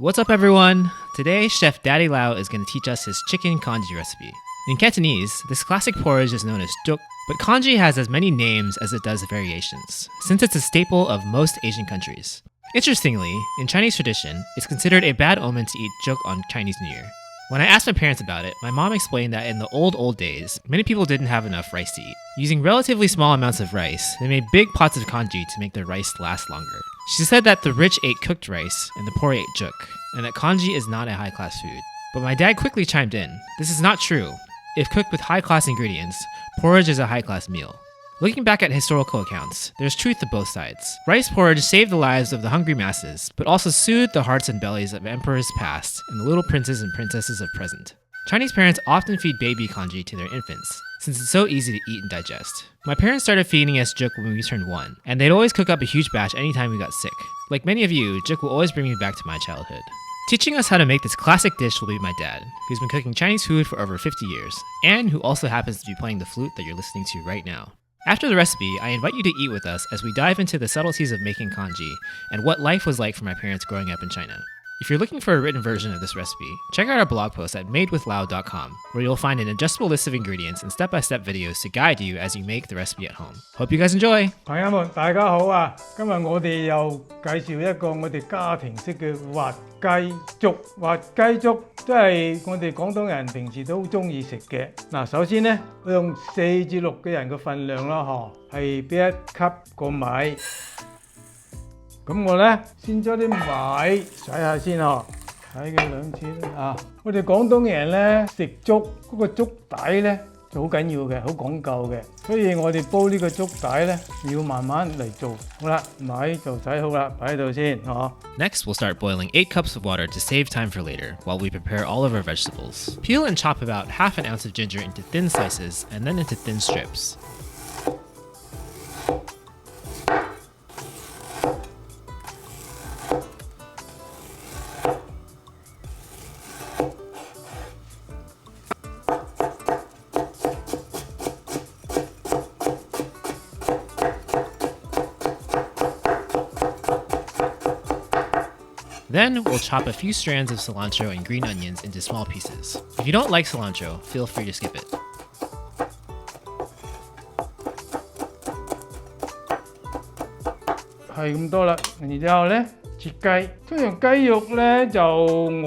What's up everyone? Today, Chef Daddy Lau is going to teach us his chicken congee recipe. In Cantonese, this classic porridge is known as Jook, but congee has as many names as it does variations, since it's a staple of most Asian countries. Interestingly, in Chinese tradition, it's considered a bad omen to eat Jook on Chinese New Year. When I asked my parents about it, my mom explained that in the old days, many people didn't have enough rice to eat. Using relatively small amounts of rice, they made big pots of congee to make their rice last longer. She said that the rich ate cooked rice and the poor ate Jook, and that congee is not a high-class food. But my dad quickly chimed in, this is not true. If cooked with high-class ingredients, porridge is a high-class meal. Looking back at historical accounts, there's truth to both sides. Rice porridge saved the lives of the hungry masses, but also soothed the hearts and bellies of emperors past and the little princes and princesses of present. Chinese parents often feed baby congee to their infants, since it's so easy to eat and digest. My parents started feeding us Jook when we turned 1, and they'd always cook up a huge batch anytime we got sick. Like many of you, Jook will always bring me back to my childhood. Teaching us how to make this classic dish will be my dad, who's been cooking Chinese food for over 50 years, and who also happens to be playing the flute that you're listening to right now. After the recipe, I invite you to eat with us as we dive into the subtleties of making congee and what life was like for my parents growing up in China. If you're looking for a written version of this recipe, check out our blog post at madewithlau.com, where you'll find an adjustable list of ingredients and step-by-step videos to guide you as you make the recipe at home. Hope you guys enjoy! 朋友們，大家好啊！今日我哋又介紹一個我哋家庭式嘅滑雞粥。滑雞粥即係我哋廣東人平時都好中意食嘅。嗱，首先呢，我用4至6個人嘅份量啦，係俾1級個米。咁我呢，先將啲米洗下先洗佢2次啊！我哋廣東人呢，食粥嗰個粥底呢就好緊要嘅，好講究嘅，所以我哋煲呢個粥底呢要慢慢嚟做。好啦，米就洗好啦，擺喺度先Next, we'll start boiling 8 cups of water to save time for later, while we prepare all of our vegetables. Peel and chop about ½ an ounce of ginger into thin slices and then into thin strips. Then, we'll chop a few strands of cilantro and green onions into small pieces. If you don't like cilantro, feel free to skip it.係咁多啦，然之後呢，切雞。通常雞肉呢，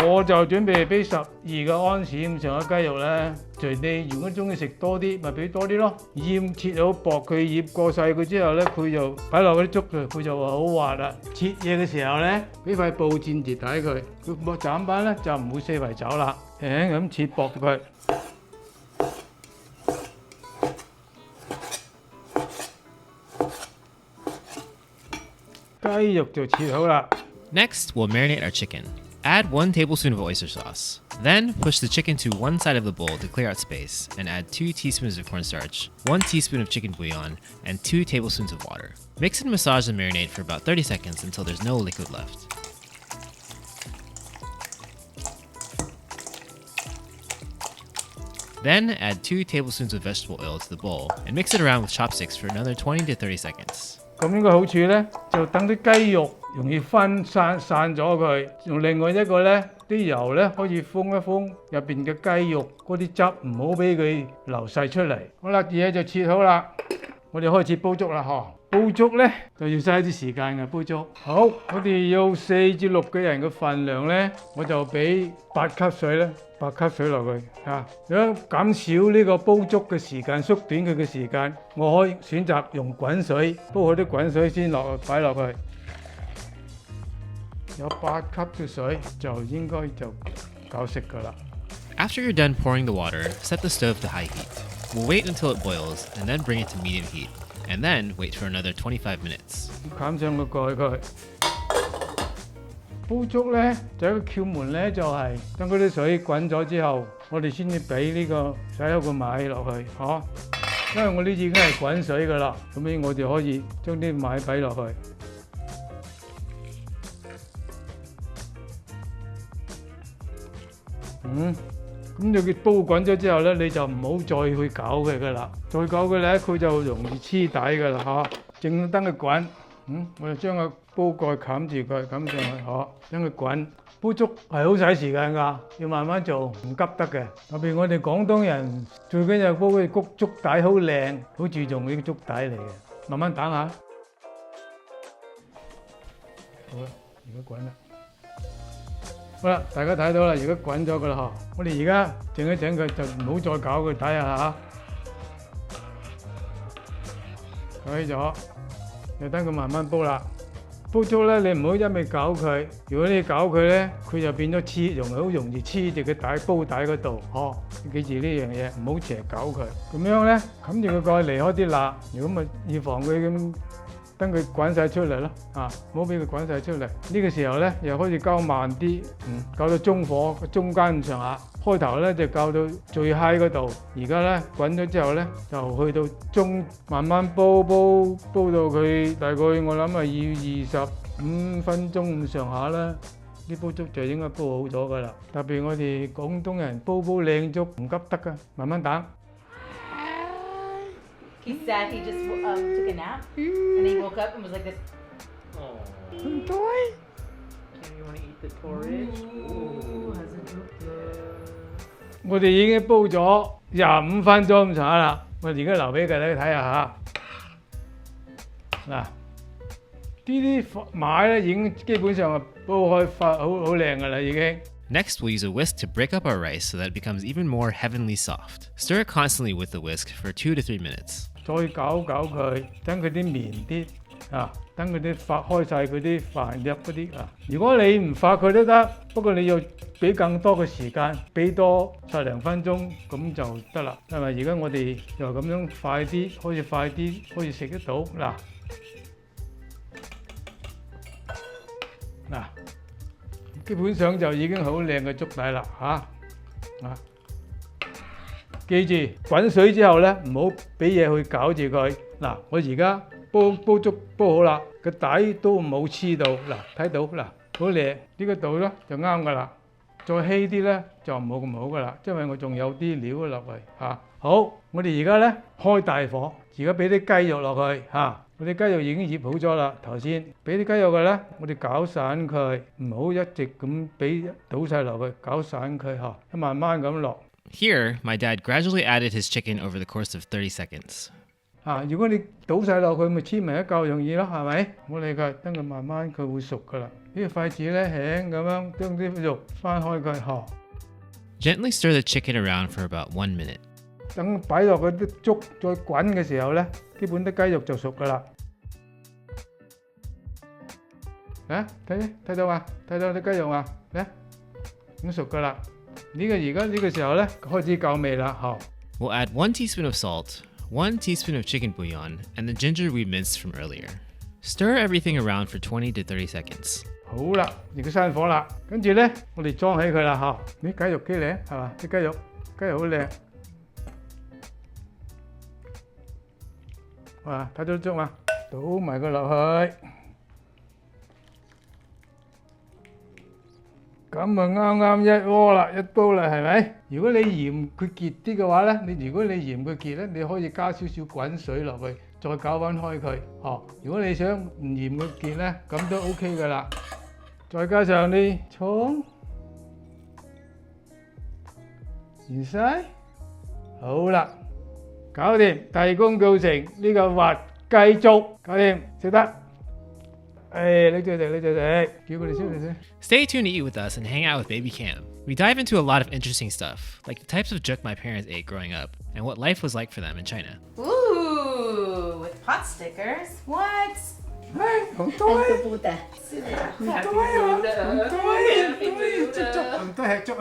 我就準備俾12個安士咁上下雞肉呢。隨你如果中意食多啲，咪俾多啲咯。醃切好薄，佢醃過晒佢之後呢，佢就擺落嗰啲粥度，佢就話好滑啦。切嘢嘅時候呢，俾塊布墊住睇佢，個斬板呢就唔會四圍走啦，輕輕咁切薄佢。雞肉就切好啦。Next, we'll marinate our chicken. Add 1 tablespoon of oyster sauce. Then, push the chicken to one side of the bowl to clear out space, and add 2 teaspoons of cornstarch, 1 teaspoon of chicken bouillon, and 2 tablespoons of water. Mix and massage the marinade for about 30 seconds until there's no liquid left. Then, add 2 tablespoons of vegetable oil to the bowl, and mix it around with chopsticks for another 20 to 30 seconds. 咁呢個好處呢，就等啲雞肉容易散咗佢。用另外一個呢，啲油呢可以封一封入邊嘅雞肉嗰啲汁，唔好俾佢流晒出嚟。好啦，嘢就切好啦，我哋開始煲粥啦煲粥呢就要嘥啲時間嘅煲粥。好，我哋要4至6個人嘅份量呢，我就俾8級水呢。8級水落去如果減少呢個煲粥嘅時間，縮短佢嘅時間，我可以選擇用滾水，煲好啲滾水先擺落去。有8級嘅水就應該就夠食㗎啦。After you're done pouring the water, set the stove to high heat. We'll wait until it boils and then bring it to medium heat, and then wait for another 25 minutes. 冚上個蓋佢。煲粥呢，就一個竅門呢，就係等嗰啲水滾咗之後，我哋先至俾呢個洗好個米落去因為我呢已經係滾水㗎啦，咁樣我哋可以將啲米俾落去。咁你煲滾咗之後呢，你就唔好再去搞佢㗎啦，再搞佢呢，佢就容易黐底㗎啦淨等佢滾。我就將個煲蓋冚住佢，咁上去等佢滾。煲粥係好使時間㗎，要慢慢做，唔急得嘅。特別我哋廣東人最緊要煲嘅谷粥底好靚，好注重呢個粥底嚟嘅。慢慢打下。好啦，而家滾啦。好啦，大家睇到啦，而家滾咗㗎啦嗬。我哋而家整一整佢，就唔好再搞佢底下嚇。搞起咗，就等佢慢慢煲啦。煲粥咧，你唔好一味搞佢。如果你搞佢咧，佢就變咗黐，好容易黐住個底煲底嗰度。記住呢樣嘢，唔好成日搞佢。咁樣咧，冚住個蓋離開啲辣。如果咪預防佢咁，等佢滾晒出嚟咯。唔好俾佢滾晒出嚟。呢個時候咧，又開始較慢啲，較到中火中間咁上下。開頭咧就較到最 high 嗰度，而家咧滾咗之後咧，就去到中，慢慢煲到佢大概我諗係要25分鐘咁上下啦。呢煲粥就應該煲好咗噶啦。特別我哋廣東人煲靚粥唔急得噶，慢慢打。He said he just took a nap and he woke up and was like this. Enjoy. Can you want to eat the porridge? Ooh, hasn't cooked yet. 我哋已經煲咗25分鐘咁上下啦，我哋而家留俾大家睇下嚇。嗱，呢啲買咧已經基本上係煲開發好靚㗎啦已經。Next, we'll use a whisk to break up our rice so that it becomes even more heavenly soft. Stir it constantly with the whisk for 2 to 3 minutes. 再攪佢，等佢啲綿啲等佢啲發開晒佢啲飯粒嗰啲如果你唔發佢都得，不過你要俾更多嘅時間，俾多10-2分鐘咁就得啦。因為而家我哋就咁樣快啲，可以食得到嗱，基本上就已經好靚嘅粥底啦記住滾水之後咧，唔好俾嘢去攪住佢。嗱，我而家煲粥煲好啦，個底都冇黐到。嗱，睇到好靚，呢個度咧就啱噶啦。再稀啲咧就唔好咁好噶啦，因為我仲有啲料落去好，我哋而家咧開大火，而家俾啲雞肉落去我啲雞肉已經醃好咗啦。頭先俾啲雞肉嘅咧，我哋攪散佢，唔好一直咁俾倒晒落去，攪散佢慢慢咁落。Here, my dad gradually added his chicken over the course of 30 seconds. 如果你倒晒落去，咪黐埋一嚿容易咯，係咪？唔好理佢，等佢慢慢佢會熟噶啦。呢個筷子咧輕咁樣將啲肉翻開佢Gently stir the chicken around for about 1 minute. 等擺落嗰啲粥再滾嘅時候咧，基本啲雞肉就熟噶啦。睇到嘛？睇到啲雞肉咁熟噶啦。而家呢個時候咧開始夠味啦We'll add 1 teaspoon of salt, 1 teaspoon of chicken bouillon, and the ginger we minced from earlier. Stir everything around for 20 to 30 seconds. 好啦，而家閂火啦，跟住咧我哋裝起佢啦啲雞肉幾靚係嘛？啲雞肉好靚。睇到粥嘛？倒埋佢落去。咁咪啱啱一鍋啦，一煲啦，係咪？如果你嫌佢結啲嘅話咧，如果你嫌佢結咧，你可以加少少滾水落去，再攪翻開佢。如果你想唔嫌佢結咧，咁都 OK 噶啦。再加上啲葱，完晒，好啦，搞掂，大功告成，呢個滑雞粥搞掂，食得。拎住食，叫佢哋燒嚟先。Stay tuned to eat with us and hang out with Baby Cam. We dive into a lot of interesting stuff, like the types of Jook my parents ate growing up, and what life was like for them in China. Ooh, with pot stickers. What? 好多係唔多吃粥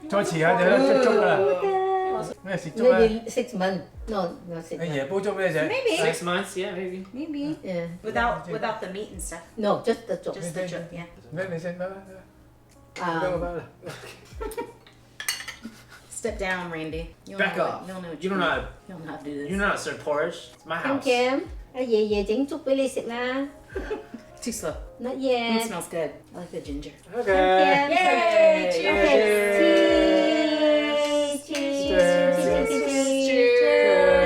再遲下就食粥啦。咩食粥Maybe 6 months. No, 6 months. 爺煲粥俾你食。 Maybe. 6 months, yeah, maybe. Maybe. Yeah. Without the meat and stuff. No, just the 粥。 Just the Jook, yeah. 你食咩？ Step down, Randy. You Back off. You don't know. You don't know how. You don't know how to do this. You know how to serve porridge. It's my house. Cam，阿爺爺整粥俾你食啦。 Too slow. Not It yet. smells good. I like the ginger. OK。 Cam. Yay! Cheers. Cheers.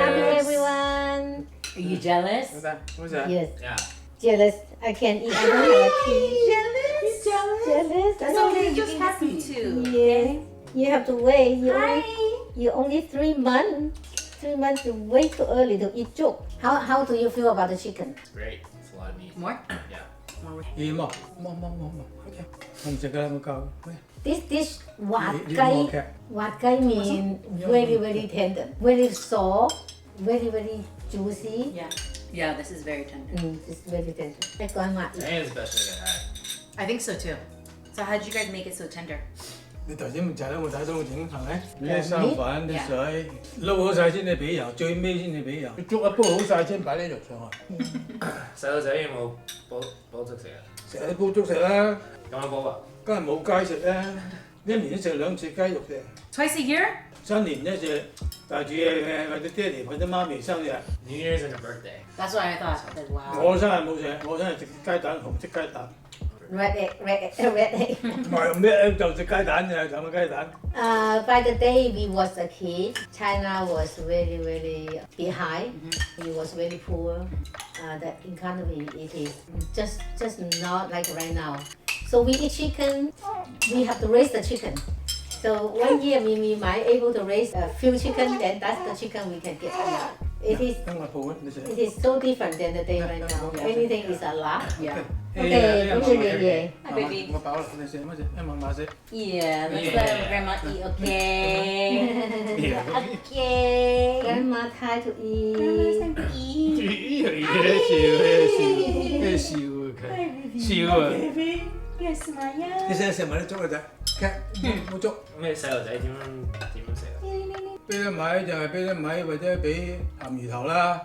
Happy everyone. Are you jealous? 好食。 Yes. Yeah. Jealous. I can eat. I don't have a tea. Jealous? jealous. It's okay, you just happy too. Yeah. You have to wait. Hi. You only 3 months. 3 months to wait too early to eat jook. How do you feel about the chicken? It's great. It's a lot of meat. More? Yeah. 鹽啊，冇，我唔食㗎啦，冇夠。 This waaht 你 gai 冇劇。 waaht gai mean very tender, very soft, very juicy. Yeah. Yeah, this is very tender. It's very tender. I got my I think it's the best chicken I've had. I think so too. So how did you guys make it so tender? 你頭先咪就係咯，我睇到我整係咪？啲生粉、啲水撈好晒先，你俾油，最尾先你俾油。粥一煲好晒先擺啲肉上去。細路仔有冇煲粥食啊？成日煲粥食啦，咁樣煲啊？梗係冇雞食啦，一年都食2次雞肉嘅。 Twice a year? 新年一隻，帶住嘅或者爹哋或者媽咪生日。 New Year's and a birthday. That's what I thought. Like, wow. 我生日冇食，我生日食雞蛋，紅色雞蛋。 red egg. 唔係咩就食雞蛋嘅，就咁雞蛋。By the day we was a kid, China was very behind. It was very poor. The economy it is just not like right now. So we eat chicken. We have to raise the chicken. So 1 year we might able to raise a few chicken. Then that's the chicken we can get. It is 等我抱你食。 it is so different than the day right now. Anything is a lot. Yeah. Okay, 一謝謝。 Hi, baby. 我飽啦，你食乜食？一晚晚食。 Yeah, let's let grandma eat, okay? Okay, grandma time to eat. Time to eat. 笑佢，笑啊！ Baby, yes, Maya. 你成日食埋啲粥啊仔，冇粥。咩細路仔點樣食啊？俾啲米就係俾啲米，或者俾鹹魚頭啦，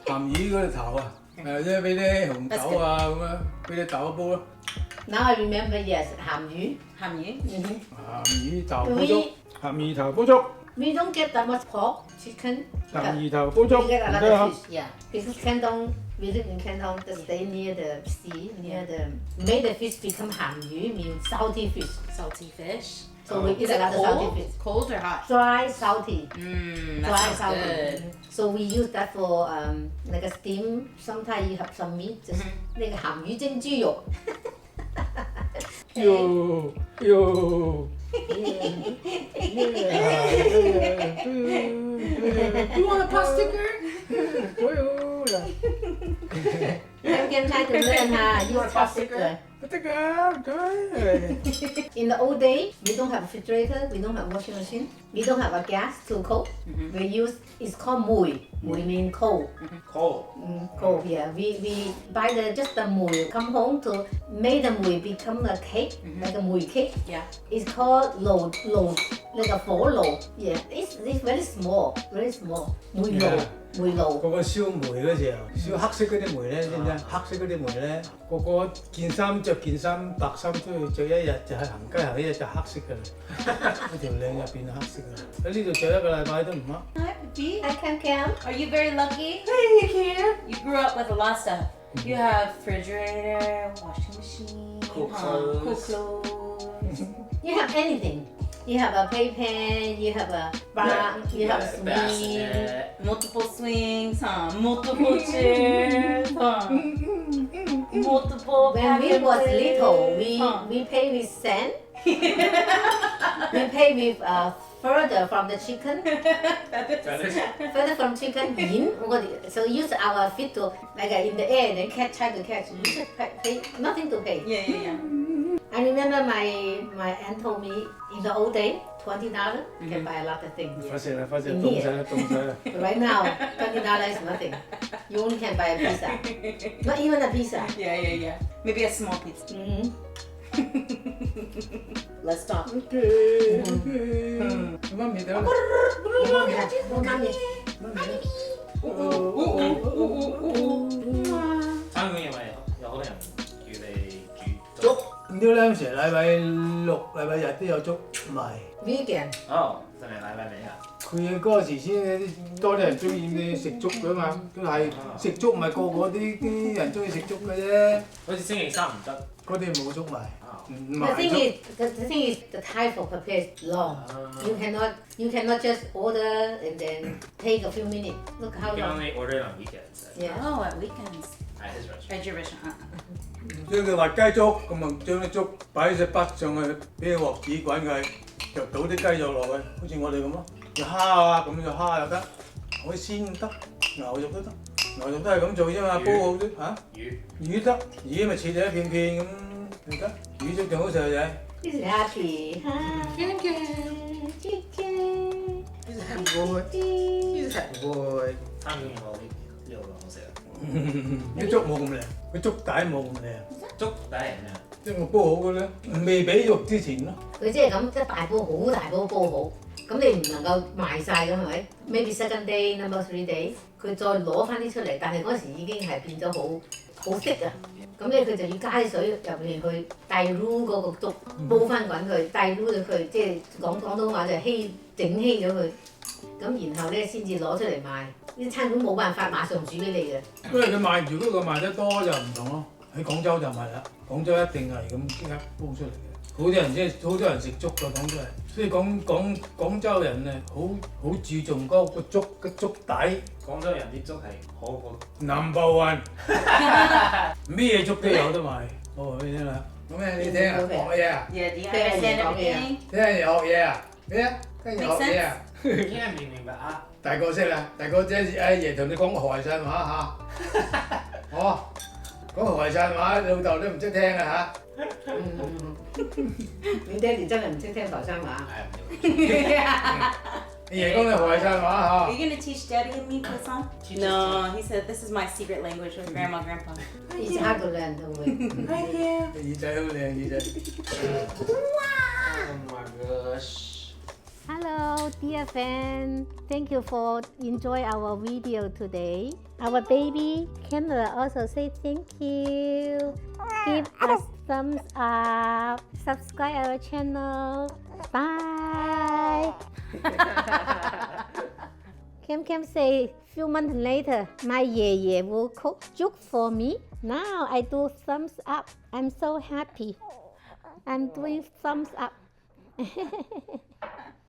鹹魚嗰啲頭啊，或者俾啲紅豆啊咁樣，俾啲豆煲咯。 Now I remember, yes, 鹹魚。 Ham you? 鹹魚頭煲粥，鹹魚頭煲粥， We don't get that much pork, chicken. 鹹魚頭煲粥 We get a 唔 lot 得 of 啊！ fish, yeah. Because Canton, we live in Canton, the stay near the sea, near the, made the fish become 鹹魚, means salty fish. Salty fish. So we Is eat a it lot of salty cold? fish. Cold or hot? Dry, salty. Mmm, that Dry, sounds salty. good. So we use that for like a steam. Sometimes you have some meat, just 那個鹹魚蒸豬肉。喲喲。 You want a pot sticker? Em try to learn use pot sticker. 得㗎，得。 In the old day, we don't have refrigerator, we don't have washing machine, we don't have a gas to cook. We use, it's called mui. Mui means coal. Cold. Coal, yeah. We buy just the mui, come home to make the mui become a cake, like a mui cake. Yeah. It's called lau, like a four lau. Yeah, it's very small, very small. Mui lau, Yeah. mui lau. 個個燒煤嗰時候，燒黑色嗰啲煤咧，知唔知啊？黑色嗰啲煤咧，個個件衫着件衫白衫出去着一日就係行街行一日就黑色㗎啦，嗰條領入邊黑色㗎啦。喺呢度着1個禮拜都唔黑。 Hi, baby. I can. Are you very lucky? Hey, Cam. You grew up with a lot of stuff. You have refrigerator, washing machine, Cool cool clothes. clothes. You have anything. You have a playpen, you have a bar, you have swing. Bassinet. Multiple swings, huh? Multiple chairs, huh? Multiple. When we packet was plates, little, huh? we play with sand. We play with further from the chicken. Further from chicken, bean. So use our feet to like in the air, then try to catch. You just pay nothing to pay. Yeah. I remember my aunt told me in the old day, $20 can buy a lot of things. 快食啦，快食，凍晒啦，凍晒啦。 But right now, $20 is nothing. You only can buy a pizza. Not even a pizza. Yeah. Maybe a small pizza. Let's talk. OK，媽咪等。 餐館有咪有好多人叫你煮粥，唔知咧，成禮拜6、禮拜日都有粥賣。 Vegan. 哦，真係禮拜尾啊！佢嗰時先多啲人中意你食粥㗎嘛，都係食粥唔係個個啲人中意食粥嘅啫。好似星期三唔得。嗰啲冇粥賣，唔 The 賣 thing 粥。 is, the thing is, the time for prepare is long. You cannot just order and then take a few minutes. Look how You can long. only order it on weekends Yeah. Oh, at weekends. at his restaurant. At your restaurant. 將佢滑雞粥，咁啊將啲粥擺隻筆上去，俾個鑊子滾佢，就倒啲雞肉落去，好似我哋咁咯。要蝦啊，咁就蝦又得，海鮮得，牛肉都得，牛肉都係咁做啫嘛，煲好啲嚇。魚得，魚咪切咗一片片咁就得，魚粥仲好食仔。This is happy. Chicken. This is good. This is good. 參與我呢度好食啊！啲粥冇咁靚，個粥底冇咁靚，粥底係咩啊？即係我煲好嘅咧，未俾肉之前咯。佢即係咁一大煲好大煲煲好，咁你唔能夠賣晒㗎係咪 ？Maybe second day, number 3 days， 佢再攞翻啲出嚟，但係嗰時已經係變咗好thick啊！咁咧佢就要加啲水入面去dilute嗰個粥，煲翻滾佢，dilute咗佢，即係廣東話就係整稀咗佢。咁然後咧先至攞出嚟賣，啲餐館冇辦法馬上煮俾你嘅。因為佢賣，如果佢賣得多就唔同咯。喺廣州就唔係啦，廣州一定係咁即刻煲出嚟嘅。好多人好多人食粥㗎，講出嚟。所以廣州人咧好注重嗰個粥嘅粥底。廣州人啲粥係好過 Number one， 咩粥都有得賣。我話俾你聽啦，咁咩你聽啊？學嘢啊？ Yeah, do you Fair understand enough, yeah. everything? 聽人學嘢啊？咩啊？聽人學嘢啊？聽唔明白啊？大個識啦，大個即係阿爺同你講河山話嚇，哦，講河山話，老豆都唔識聽啊嚇。你爹哋真係唔識聽台山話。阿爺講你河山話 Are you gonna teach Daddy and me Croissant? No, he said this is my secret language with Grandma, Grandpa. It's hard to learn the way. Right here. 嚇，耳仔好靚耳仔。Oh my gosh！ Hello, dear fan. Thank you for enjoy our video today. Our baby Canada also say thank you. Give us thumbs up. Subscribe our channel. Bye. Cam say few months later, my Ye will cook Jook for me. Now I do thumbs up. I'm so happy. I'm doing thumbs up.